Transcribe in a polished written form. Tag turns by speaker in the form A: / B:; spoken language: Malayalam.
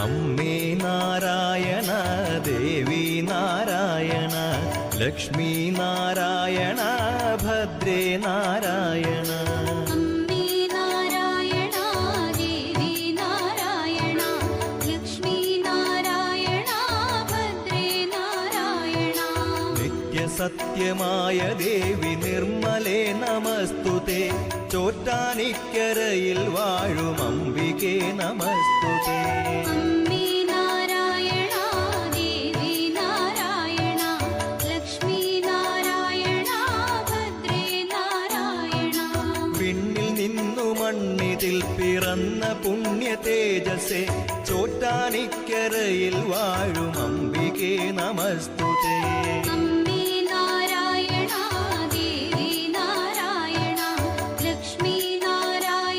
A: അമ്മേ നാരായണ ദേവി നാരായണ ലക്ഷ്മി നാരായണ ഭദ്രേ നാരായണ.
B: അമ്മേ നാരായണ ദേവി നാരായണ ലക്ഷ്മി നാരായണ ഭദ്രേ നാരായണ.
A: നിത്യസത്യമായ ദേവി നിർമ്മലേ നമസ്തുതേ. ചോറ്റാനിക്കരയിൽ വാഴും അംബികേ നമസ്തുതേ.
B: അമ്മേ നാരായണ ദേവി നാരായണ ലക്ഷ്മി നാരായണ ഭദ്രേ നാരായണ.
A: പിന്നിൽ നിന്നു മണ്ണിതിൽ പിറന്ന പുണ്യ തേജസ്സേ. ചോറ്റാനിക്കരയിൽ വാഴും അംബികേ നമസ്തുതേ.
B: അമ്മേ